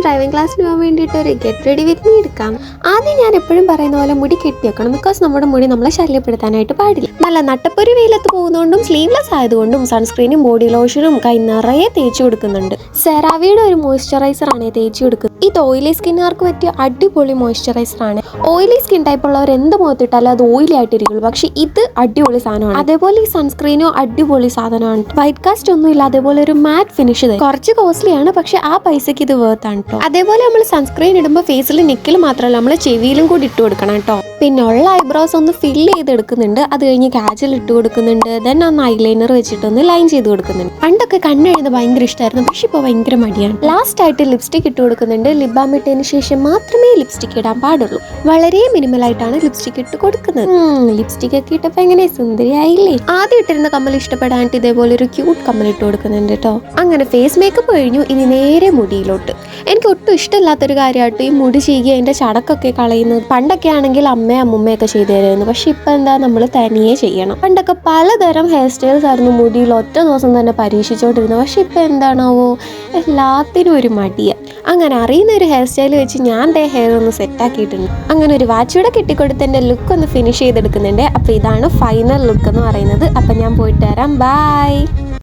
Driving ക്ലാസ്സിന് പോകാൻ വേണ്ടിയിട്ട് ഒരു ഗെറ്റ് റെഡി വിത്ത് മീ എടുക്കാം. ആദ്യം ഞാൻ എപ്പോഴും പറയുന്ന പോലെ മുടി കെട്ടി വെക്കണം. ബിക്കോസ് നമ്മുടെ മുടി നമ്മളെ ശല്യപ്പെടുത്താനായിട്ട് പാടില്ല. നല്ല നട്ടപ്പൊരി വെയിലത്ത് പോകുന്നതുകൊണ്ടും സ്ലീവ്ലെസ് ആയതുകൊണ്ടും സൺസ്ക്രീനും ബോഡി ലോഷനും കൈ നിറയെ തേച്ച് കൊടുക്കുന്നുണ്ട്. സെറാവിയുടെ ഒരു മോയ്സ്ചറൈസർ ആണ് തേച്ച് കൊടുക്കുന്നത്. ഇത് ഓയിലി സ്കിന്നുകാർക്ക് പറ്റിയ അടിപൊളി മോയ്സ്ചറൈസർ ആണ്. ഓയിലി സ്കിൻ ടൈപ്പ് ഉള്ളവർ എന്ത് മുഖത്തിട്ടാലും അത് ഓയിലി ആയിട്ടിരിക്കുള്ളൂ. പക്ഷെ ഇത് അടിപൊളി സാധനമാണ്. അതേപോലെ ഈ സൺസ്ക്രീനും അടിപൊളി സാധനമാണ്. വൈറ്റ് കാസ്റ്റ് ഒന്നും ഇല്ല. അതേപോലെ ഒരു മാറ്റ് ഫിനിഷ് തരും. കുറച്ച് കോസ്റ്റ്ലി ആണ്, പക്ഷെ ആ പൈസക്ക് ഇത് വേർത്ത് ആണ് കേട്ടോ. അതേപോലെ നമ്മൾ സൺസ്ക്രീൻ ഇടുമ്പോൾ ഫേസിൽ നെക്കിൽ മാത്രമല്ല നമ്മൾ ചെവിയിലും കൂടി ഇട്ട് കൊടുക്കണം കേട്ടോ. പിന്നെ ഉള്ള ഐബ്രോസ് ഒന്ന് ഫില്ല് ചെയ്തെടുക്കുന്നുണ്ട്. അത് കഴിഞ്ഞ് കാജൽ ഇട്ട് കൊടുക്കുന്നുണ്ട്. ദെൻ ഒന്ന് ഐലൈനർ വെച്ചിട്ടൊന്ന് ലൈൻ ചെയ്ത് കൊടുക്കുന്നുണ്ട്. പണ്ടൊക്കെ കണ്ണെഴുതുന്നത് ഭയങ്കര ഇഷ്ടമായിരുന്നു, പക്ഷെ ഇപ്പോൾ ഭയങ്കര മടിയാണ്. ലാസ്റ്റ് ആയിട്ട് ലിപ്സ്റ്റിക് ഇട്ട് കൊടുക്കുന്നുണ്ട്. ലിപ് ബാം ഇട്ടതിന് ശേഷം മാത്രമേ ലിപ്സ്റ്റിക് ഇടാൻ പാടുള്ളൂ. വളരെ മിനിമൽ ആയിട്ടാണ് ലിപ്സ്റ്റിക് ഇട്ട് കൊടുക്കുന്നത്. ലിപ്സ്റ്റിക് ഒക്കെ ഇട്ടപ്പോൾ എങ്ങനെ സുന്ദരിയായില്ലേ. ആദ്യം ഇട്ടിരുന്ന കമ്മൽ ഇഷ്ടപ്പെടാനായിട്ട് ഇതേപോലെ ഒരു ക്യൂട്ട് കമ്മൽ ഇട്ട് കൊടുക്കുന്നുണ്ട് കേട്ടോ. അങ്ങനെ ഫേസ് മേക്കപ്പ് കഴിഞ്ഞു. ഇനി നേരെ മുടിയിലോട്ട്. എനിക്ക് ഒട്ടും ഇഷ്ടമില്ലാത്തൊരു കാര്യമായിട്ട് ഈ മുടി ചീകി അതിന്റെ ചടക്കൊക്കെ കളയുന്നത്. പണ്ടൊക്കെ ആണെങ്കിൽ അമ്മയൊക്കെ ചെയ്തു തരുമായിരുന്നു. പക്ഷെ ഇപ്പൊ എന്താ, നമ്മൾ തനിയെ ചെയ്യണം. പണ്ടൊക്കെ പലതരം ഹെയർ സ്റ്റൈൽസ് ആയിരുന്നു മുടിയിൽ ഒറ്റ ദിവസം തന്നെ പരീക്ഷിച്ചോണ്ടിരുന്നത്. പക്ഷെ ഇപ്പൊ എന്താണാവോ എല്ലാത്തിനും ഒരു മടിയ. അങ്ങനെ അറിയുന്ന ഒരു ഹെയർ സ്റ്റൈൽ വെച്ച് ഞാൻ ഹെയർ ഒന്ന് സെറ്റ് ആക്കിയിട്ടുണ്ട്. അങ്ങനെ ഒരു വാച്ചൂടെ കെട്ടിക്കൊടുത്ത് എൻ്റെ ലുക്ക് ഒന്ന് ഫിനിഷ് ചെയ്തെടുക്കുന്നുണ്ട്. അപ്പോൾ ഇതാണ് ഫൈനൽ ലുക്ക് എന്ന് പറയുന്നത്. അപ്പം ഞാൻ പോയിട്ട് വരാം. ബൈ.